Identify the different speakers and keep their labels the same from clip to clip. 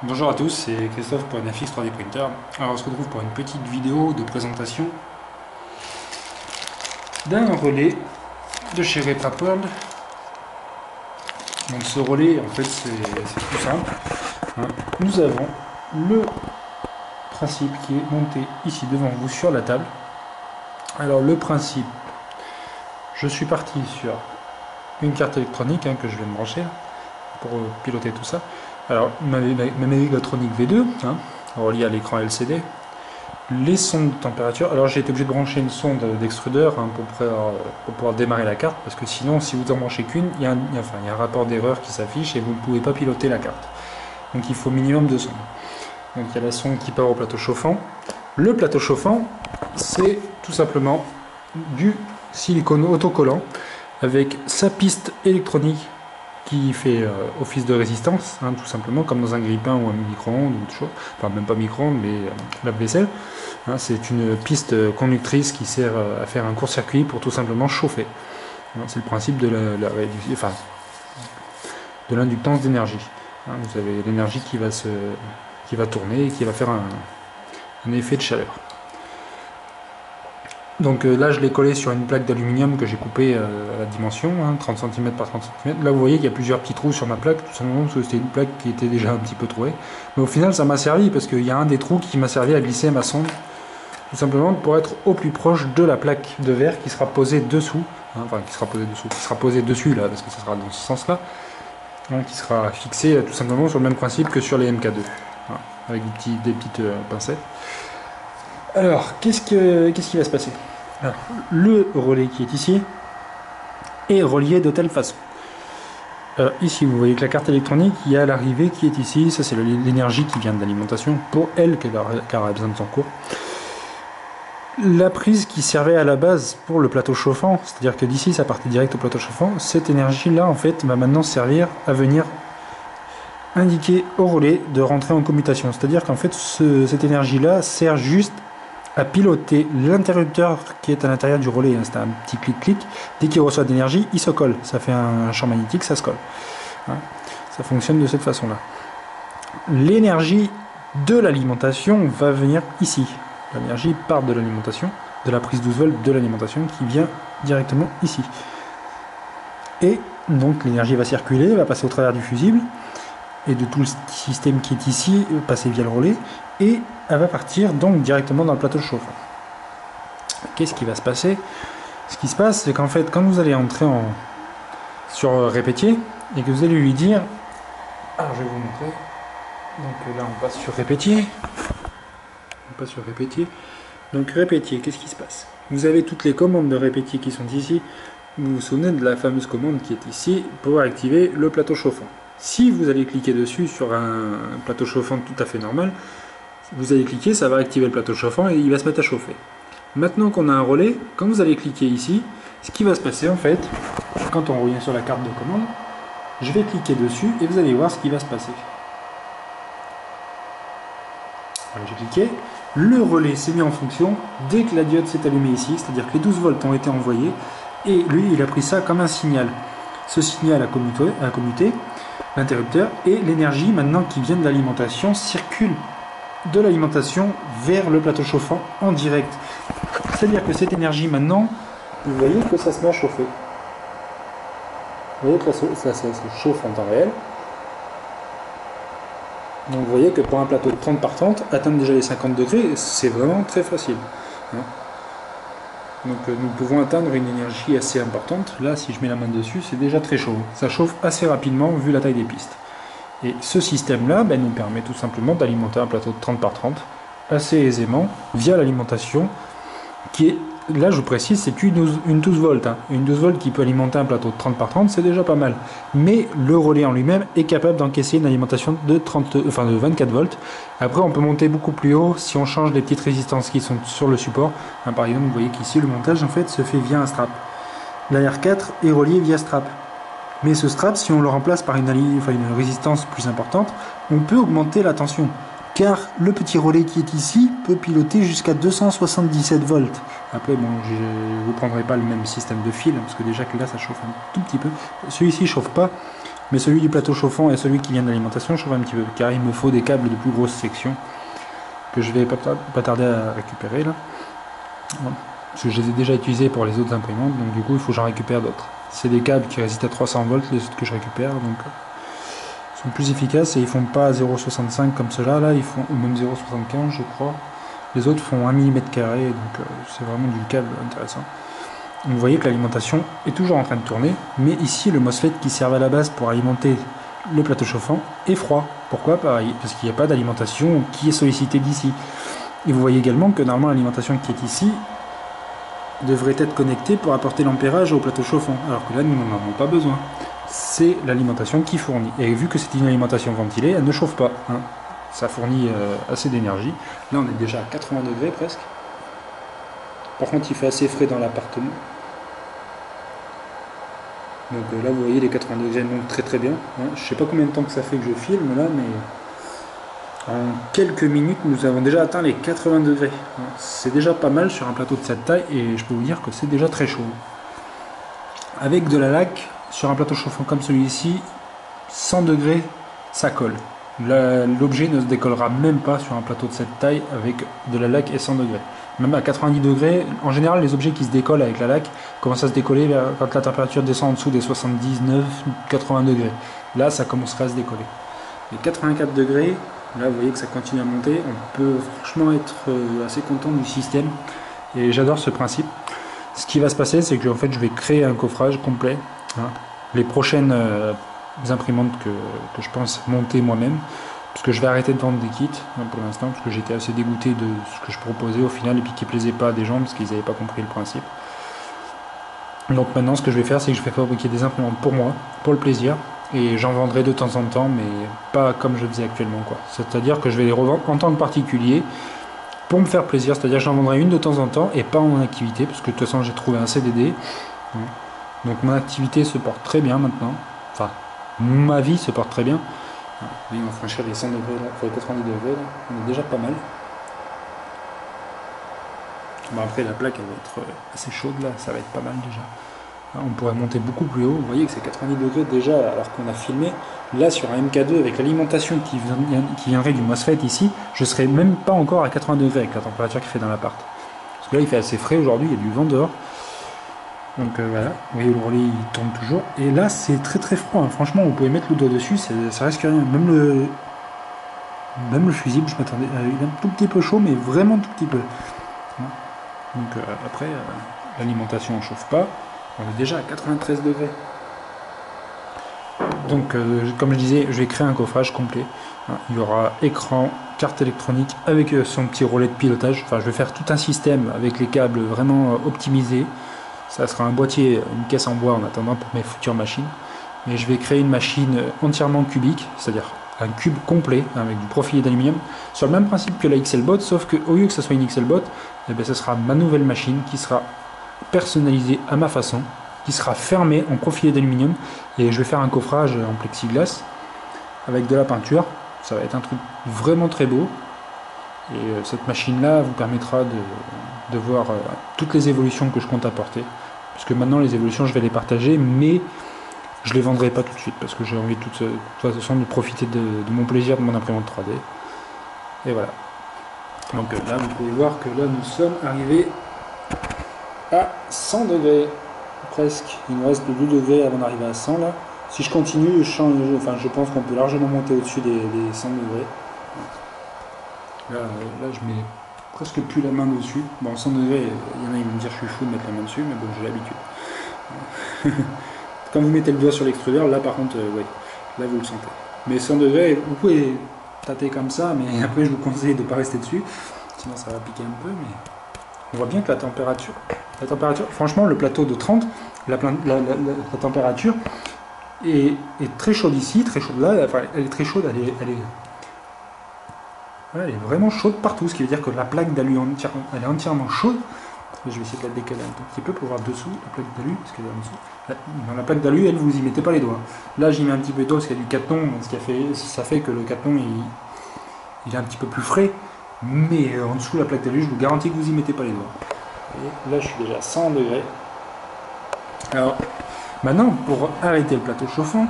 Speaker 1: Bonjour à tous, c'est Christophe pour NFX 3D Printer. Alors on se retrouve pour une petite vidéo de présentation d'un relais de chez Repaworld. Donc ce relais en fait c'est tout simple. Nous avons le principe qui est monté ici devant vous sur la table. Alors le principe, je suis parti sur une carte électronique que je viens de brancher pour piloter tout ça. Alors ma Megatronic V2 reliée à l'écran LCD, les sondes de température. Alors j'ai été obligé de brancher une sonde d'extrudeur pour pouvoir démarrer la carte, parce que sinon si vous en branchez qu'une, il y a un rapport d'erreur qui s'affiche et vous ne pouvez pas piloter la carte. Donc il faut minimum de sondes. Donc il y a la sonde qui part au plateau chauffant. Le plateau chauffant, c'est tout simplement du silicone autocollant avec sa piste électronique qui fait office de résistance, tout simplement, comme dans un grille-pain ou un micro-ondes ou autre chose. Enfin, même pas micro-ondes, mais lave-vaisselle. C'est une piste conductrice qui sert à faire un court-circuit pour tout simplement chauffer. C'est le principe de l'inductance d'énergie. Vous avez l'énergie qui va tourner et qui va faire un effet de chaleur. Donc là je l'ai collé sur une plaque d'aluminium que j'ai coupée à la dimension, 30 cm par 30 cm. Là vous voyez qu'il y a plusieurs petits trous sur ma plaque, tout simplement parce que c'était une plaque qui était déjà un petit peu trouée. Mais au final ça m'a servi, parce qu'il y a un des trous qui m'a servi à glisser ma sonde, tout simplement pour être au plus proche de la plaque de verre qui sera posée dessous, qui sera posée dessus là, parce que ça sera dans ce sens là, qui sera fixé tout simplement sur le même principe que sur les MK2, avec des petites pincettes. Alors, qu'est-ce qui va se passer? Alors, le relais qui est ici est relié de telle façon. Ici, vous voyez que la carte électronique, il y a l'arrivée qui est ici. Ça, c'est l'énergie qui vient de l'alimentation pour elle, car elle a besoin de son cours. La prise qui servait à la base pour le plateau chauffant, c'est-à-dire que d'ici, ça partait direct au plateau chauffant. Cette énergie-là, en fait, va maintenant servir à venir indiquer au relais de rentrer en commutation. C'est-à-dire qu'en fait, cette énergie-là sert juste à piloter l'interrupteur qui est à l'intérieur du relais. C'est un petit clic-clic. Dès qu'il reçoit de l'énergie, il se colle. Ça fait un champ magnétique, ça se colle. Ça fonctionne de cette façon-là. L'énergie de l'alimentation va venir ici. L'énergie part de l'alimentation, de la prise 12 volts de l'alimentation qui vient directement ici. Et donc l'énergie va circuler, va passer au travers du fusible et de tout le système qui est ici, passer via le relais, et elle va partir donc directement dans le plateau chauffant. Qu'est-ce qui va se passer? Ce qui se passe, c'est qu'en fait, quand vous allez entrer sur répétier, et que vous allez lui dire, alors je vais vous montrer, donc là on passe sur répétier, donc répétier, qu'est-ce qui se passe? Vous avez toutes les commandes de répétier qui sont ici. Vous vous souvenez de la fameuse commande qui est ici pour activer le plateau chauffant. Si vous allez cliquer dessus sur un plateau chauffant tout à fait normal, vous allez cliquer, ça va activer le plateau chauffant et il va se mettre à chauffer. Maintenant qu'on a un relais, quand vous allez cliquer ici, ce qui va se passer en fait, quand on revient sur la carte de commande, je vais cliquer dessus et vous allez voir ce qui va se passer. J'ai cliqué, le relais s'est mis en fonction dès que la diode s'est allumée ici, c'est-à-dire que les 12 volts ont été envoyés et lui il a pris ça comme un signal. Ce signal a commuté l'interrupteur, et l'énergie maintenant qui vient de l'alimentation circule de l'alimentation vers le plateau chauffant en direct. C'est-à-dire que cette énergie maintenant, vous voyez que ça se met à chauffer. Vous voyez que ça se chauffe en temps réel. Donc vous voyez que pour un plateau de 30 par 30, atteindre déjà les 50 degrés, c'est vraiment très facile. Donc nous pouvons atteindre une énergie assez importante. Là, si je mets la main dessus, c'est déjà très chaud. Ça chauffe assez rapidement vu la taille des pistes. Et ce système-là nous permet tout simplement d'alimenter un plateau de 30 par 30 assez aisément via l'alimentation qui est, là je vous précise, c'est une 12 volts. Une 12 volts qui peut alimenter un plateau de 30 par 30, c'est déjà pas mal. Mais le relais en lui-même est capable d'encaisser une alimentation de 24 volts. Après, on peut monter beaucoup plus haut si on change les petites résistances qui sont sur le support. Par exemple, vous voyez qu'ici, le montage en fait se fait via un strap. La R4 est reliée via strap. Mais ce strap, si on le remplace par une résistance plus importante, on peut augmenter la tension. Car le petit relais qui est ici peut piloter jusqu'à 277 volts. Après, bon, je ne vous prendrai pas le même système de fil, parce que déjà que là, ça chauffe un tout petit peu. Celui-ci ne chauffe pas. Mais celui du plateau chauffant et celui qui vient de l'alimentation chauffe un petit peu, car il me faut des câbles de plus grosse section que je vais pas tarder à récupérer là. Voilà. Parce que je les ai déjà utilisés pour les autres imprimantes, donc du coup il faut que j'en récupère d'autres. C'est des câbles qui résistent à 300 volts, les autres que je récupère, donc sont plus efficaces et ils font pas 0,65 comme ceux-là, là ils font, ou même 0,75 je crois. Les autres font 1 mm², donc c'est vraiment du câble intéressant. Donc vous voyez que l'alimentation est toujours en train de tourner, mais ici le MOSFET qui servait à la base pour alimenter le plateau chauffant est froid. Pourquoi? Pareil, parce qu'il n'y a pas d'alimentation qui est sollicitée d'ici. Et vous voyez également que normalement l'alimentation qui est ici devrait être connectée pour apporter l'ampérage au plateau chauffant, alors que là nous n'en avons pas besoin. C'est l'alimentation qui fournit. Et vu que c'est une alimentation ventilée, elle ne chauffe pas. Hein. Ça fournit assez d'énergie. Là on est déjà à 80 degrés presque. Par contre il fait assez frais dans l'appartement. Donc là vous voyez les 80 degrés montent très très bien. Hein. Je sais pas combien de temps que ça fait que je filme là, mais en quelques minutes nous avons déjà atteint les 80 degrés. Hein. C'est déjà pas mal sur un plateau de cette taille et je peux vous dire que c'est déjà très chaud. Avec de la laque, sur un plateau chauffant comme celui-ci, 100 degrés ça colle. L'objet ne se décollera même pas sur un plateau de cette taille avec de la laque et 100 degrés. Même à 90 degrés, en général les objets qui se décollent avec la laque commencent à se décoller quand la température descend en dessous des 79-80 degrés. Là ça commencerait à se décoller. Les 84 degrés, là vous voyez que ça continue à monter, on peut franchement être assez content du système et j'adore ce principe. Ce qui va se passer c'est que en fait, je vais créer un coffrage complet. Hein. Les prochaines imprimantes que je pense monter moi-même, parce que je vais arrêter de vendre des kits hein, pour l'instant, parce que j'étais assez dégoûté de ce que je proposais au final et puis qui plaisait pas à des gens parce qu'ils n'avaient pas compris le principe. Donc maintenant ce que je vais faire c'est que je vais fabriquer des imprimantes pour moi, pour le plaisir, et j'en vendrai de temps en temps, mais pas comme je faisais actuellement quoi. C'est-à-dire que je vais les revendre en tant que particulier pour me faire plaisir, c'est-à-dire que j'en vendrai une de temps en temps et pas en activité, parce que de toute façon j'ai trouvé un CDD. Donc mon activité se porte très bien maintenant, enfin ma vie se porte très bien. Oui, on va franchir les 100 degrés, là, pour les 90 degrés, là. On est déjà pas mal. Bon, après la plaque elle va être assez chaude là, ça va être pas mal déjà. Là, on pourrait monter beaucoup plus haut, vous voyez que c'est 90 degrés déjà alors qu'on a filmé. Là sur un MK2 avec l'alimentation qui viendrait du MOSFET ici, je serais même pas encore à 80 degrés avec la température qu'il fait dans l'appart. Parce que là il fait assez frais aujourd'hui, il y a du vent dehors. Donc voilà, vous voyez le relais il tourne toujours. Et là c'est très très froid, hein. Franchement vous pouvez mettre le doigt dessus, ça reste rien. Même le fusible, je m'attendais, il est un tout petit peu chaud mais vraiment tout petit peu. Donc après l'alimentation ne chauffe pas, on est déjà à 93 degrés. Donc comme je disais, je vais créer un coffrage complet. Il y aura écran, carte électronique avec son petit relais de pilotage. Enfin je vais faire tout un système avec les câbles vraiment optimisés. Ça sera un boîtier, une caisse en bois en attendant pour mes futures machines. Mais je vais créer une machine entièrement cubique, c'est-à-dire un cube complet avec du profilé d'aluminium, sur le même principe que la XLBot, sauf qu'au lieu que ce soit une XLBot, eh bien, ce sera ma nouvelle machine qui sera personnalisée à ma façon, qui sera fermée en profilé d'aluminium, et je vais faire un coffrage en plexiglas avec de la peinture. Ça va être un truc vraiment très beau. Et cette machine-là vous permettra de voir toutes les évolutions que je compte apporter. Puisque maintenant les évolutions je vais les partager, mais je les vendrai pas tout de suite parce que j'ai envie de toute façon de profiter de mon plaisir de mon imprimante 3D. Et voilà. Donc là vous pouvez voir que là nous sommes arrivés à 100 degrés. Presque. Il nous reste 2 degrés avant d'arriver à 100 là. Si je continue, je pense qu'on peut largement monter au-dessus des 100 degrés. Là, je mets presque plus la main dessus. Bon, 100 degrés, il y en a qui vont me dire que je suis fou de mettre la main dessus, mais bon, j'ai l'habitude. Quand vous mettez le doigt sur l'extrudeur, là par contre, ouais, là vous le sentez. Mais 100 degrés, vous pouvez tâter comme ça, mais après je vous conseille de ne pas rester dessus, sinon ça va piquer un peu. Mais on voit bien que la température, franchement, le plateau de 30, la température est très chaude ici, très chaude là, enfin, elle est très chaude, elle est vraiment chaude partout, ce qui veut dire que la plaque d'alu elle est entièrement chaude. Je vais essayer de la décaler un tout petit peu pour voir dessous la plaque d'alu, parce qu'elle est en dessous. Dans la plaque d'alu, elle, vous y mettez pas les doigts. Là, j'y mets un petit peu d'eau parce qu'il y a du caton, ça fait que le caton il est un petit peu plus frais. Mais en dessous la plaque d'alu, je vous garantis que vous y mettez pas les doigts. Et là, je suis déjà à 100 degrés. Alors, maintenant, pour arrêter le plateau chauffant,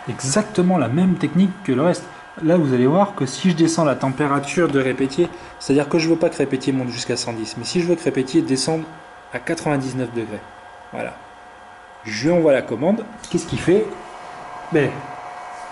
Speaker 1: exactement la même technique que le reste. Là, vous allez voir que si je descends la température de répétier, c'est-à-dire que je ne veux pas que répétier monte jusqu'à 110, mais si je veux que répétier descende à 99 degrés, voilà. Je lui envoie la commande, qu'est-ce qu'il fait? Ben,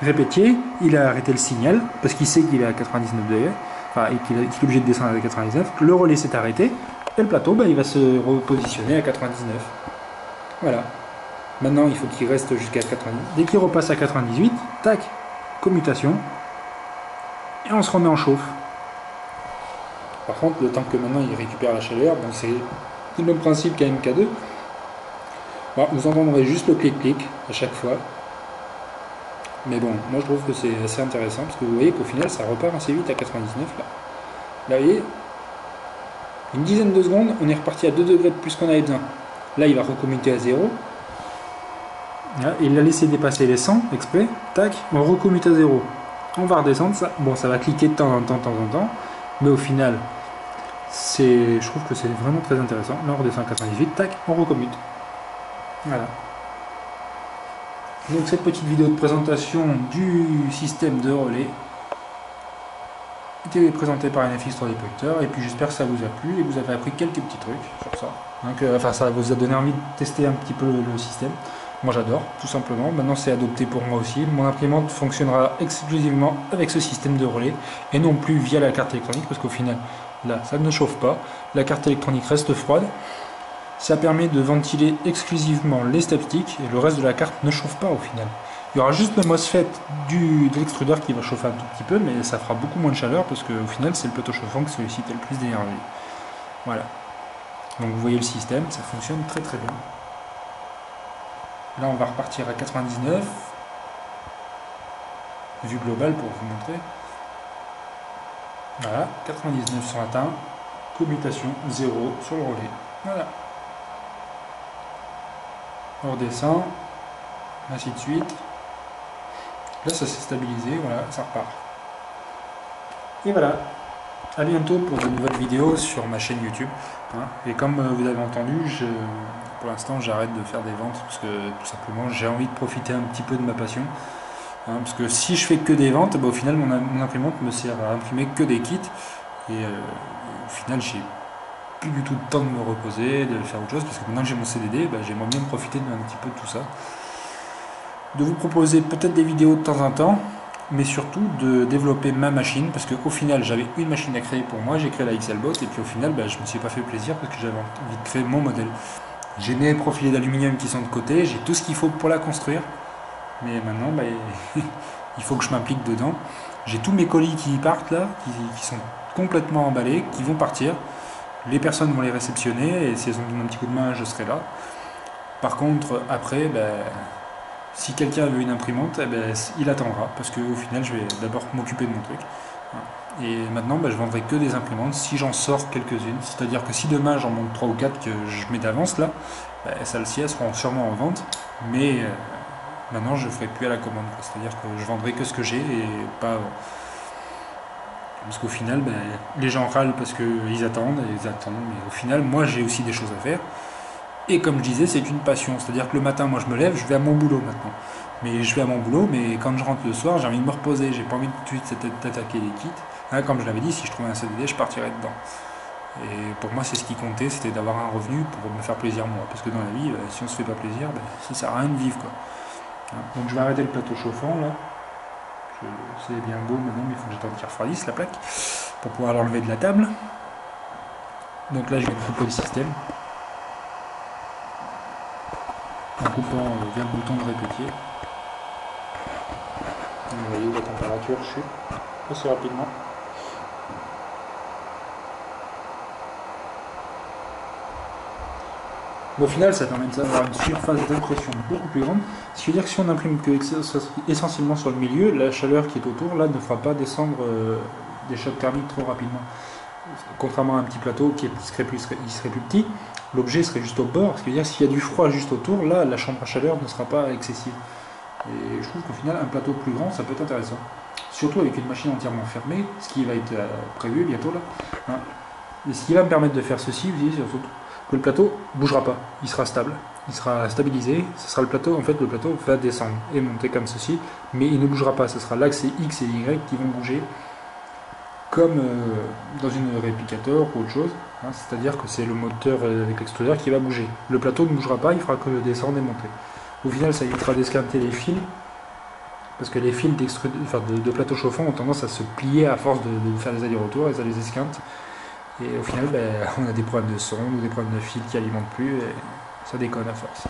Speaker 1: répétier, il a arrêté le signal, parce qu'il sait qu'il est à 99 degrés, enfin, et qu'il est obligé de descendre à 99, le relais s'est arrêté, et le plateau, ben, il va se repositionner à 99. Voilà. Maintenant, il faut qu'il reste jusqu'à 90. Dès qu'il repasse à 98, tac, commutation, et on se remet en chauffe. Par contre, le temps que maintenant il récupère la chaleur, bon, c'est le même principe qu'à MK2. Bon, vous entendrez juste le clic-clic à chaque fois. Mais bon, moi je trouve que c'est assez intéressant parce que vous voyez qu'au final ça repart assez vite à 99 là. Là, vous voyez, une dizaine de secondes, on est reparti à 2 degrés de plus qu'on avait besoin. Là, il va recommuter à 0. Là, il a laissé dépasser les 100 exprès. Tac, on recommute à 0. On va redescendre ça. Bon, ça va cliquer de temps en temps, mais au final, je trouve que c'est vraiment très intéressant. Là, on redescend à 98, tac, on recommute. Voilà. Donc cette petite vidéo de présentation du système de relais était présentée par NFX3D Projector, et puis j'espère que ça vous a plu et vous avez appris quelques petits trucs sur ça. Donc, enfin, ça vous a donné envie de tester un petit peu le système. Moi j'adore, tout simplement. Maintenant c'est adopté pour moi aussi. Mon imprimante fonctionnera exclusivement avec ce système de relais et non plus via la carte électronique, parce qu'au final, là, ça ne chauffe pas. La carte électronique reste froide. Ça permet de ventiler exclusivement les stepsticks et le reste de la carte ne chauffe pas au final. Il y aura juste le MOSFET de l'extrudeur qui va chauffer un tout petit peu, mais ça fera beaucoup moins de chaleur parce qu'au final c'est le plateau chauffant qui sollicite le plus d'énergie. Voilà. Donc vous voyez le système, ça fonctionne très très bien. Là on va repartir à 99. Vue globale pour vous montrer. Voilà, 99 sont atteints. Commutation 0 sur le relais. Voilà. On redescend, ainsi de suite. Là, ça s'est stabilisé, voilà, ça repart. Et voilà. À bientôt pour de nouvelles vidéos sur ma chaîne YouTube. Et comme vous avez entendu, pour l'instant, j'arrête de faire des ventes parce que tout simplement, j'ai envie de profiter un petit peu de ma passion. Parce que si je fais que des ventes, au final, mon imprimante me sert à imprimer que des kits. Et au final, j'ai plus du tout de temps de me reposer, de faire autre chose, parce que maintenant que j'ai mon CDD, j'aimerais bien profiter un petit peu de tout ça. De vous proposer peut-être des vidéos de temps en temps, mais surtout de développer ma machine, parce qu'au final j'avais une machine à créer pour moi, j'ai créé la XLBot, et puis au final je me suis pas fait plaisir parce que j'avais envie de créer mon modèle. J'ai mes profilés d'aluminium qui sont de côté, j'ai tout ce qu'il faut pour la construire, mais maintenant il faut que je m'implique dedans. J'ai tous mes colis qui partent là, qui sont complètement emballés, qui vont partir. Les personnes vont les réceptionner et si elles ont besoin d'un petit coup de main, je serai là. Par contre, après, si quelqu'un veut une imprimante, il attendra parce qu'au final, je vais d'abord m'occuper de mon truc. Et maintenant, je vendrai que des imprimantes si j'en sors quelques-unes. C'est-à-dire que si demain j'en monte 3 ou 4 que je mets d'avance là, celles-ci elles seront sûrement en vente. Mais maintenant, je ne ferai plus à la commande. C'est-à-dire que je vendrai que ce que j'ai et pas. Parce qu'au final, les gens râlent parce qu'ils attendent, mais au final, moi j'ai aussi des choses à faire. Et comme je disais, c'est une passion. C'est-à-dire que le matin, moi je me lève, je vais à mon boulot maintenant. Mais je vais à mon boulot, mais quand je rentre le soir, j'ai envie de me reposer. J'ai pas envie tout de suite d'attaquer les kits. Comme je l'avais dit, si je trouvais un CDD, je partirais dedans. Et pour moi, c'est ce qui comptait, c'était d'avoir un revenu pour me faire plaisir moi. Parce que dans la vie, si on se fait pas plaisir, ça sert à rien de vivre, quoi. Donc je vais arrêter le plateau chauffant là. C'est bien beau maintenant, mais il faut que j'attende qu'il refroidisse la plaque pour pouvoir l'enlever de la table. Donc là, je vais couper le système en coupant via le bouton de répétier. Vous voyez, la température chute assez rapidement. Au final, ça permet d'avoir une surface d'impression beaucoup plus grande. Ce qui veut dire que si on imprime que essentiellement sur le milieu, la chaleur qui est autour là ne fera pas descendre des chocs thermiques trop rapidement. Contrairement à un petit plateau qui serait plus petit, l'objet serait juste au bord. Ce qui veut dire que s'il y a du froid juste autour, là, la chambre à chaleur ne sera pas excessive. Et je trouve qu'au final, un plateau plus grand, ça peut être intéressant. Surtout avec une machine entièrement fermée, ce qui va être prévu bientôt là. Et ce qui va me permettre de faire ceci, vous voyez, surtout que le plateau ne bougera pas, il sera stable. il sera stabilisé, ce sera le plateau, en fait le plateau va descendre et monter comme ceci, mais il ne bougera pas, ce sera l'axe X et Y qui vont bouger, comme dans une réplicateur ou autre chose, hein, c'est-à-dire que c'est le moteur avec l'extrudeur qui va bouger. Le plateau ne bougera pas, il fera que descendre et monter. Au final, ça évitera d'esquinter les fils, parce que les fils de plateau chauffant ont tendance à se plier à force de faire des allers-retours et ça les esquinte. Et au final, on a des problèmes de son ou des problèmes de fils qui alimentent plus et ça déconne à force.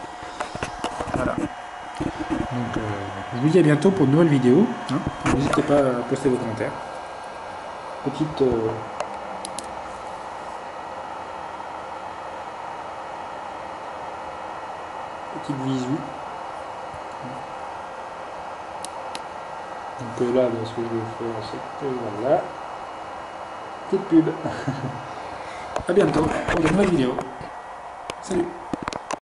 Speaker 1: Voilà. Donc, je vous dis à bientôt pour une nouvelle vidéo. Hein. N'hésitez pas à poster vos commentaires. Petite visu. Donc là, ce que je vais faire, c'est que voilà. Petite pub. À bientôt pour de nouvelles vidéos. Salut.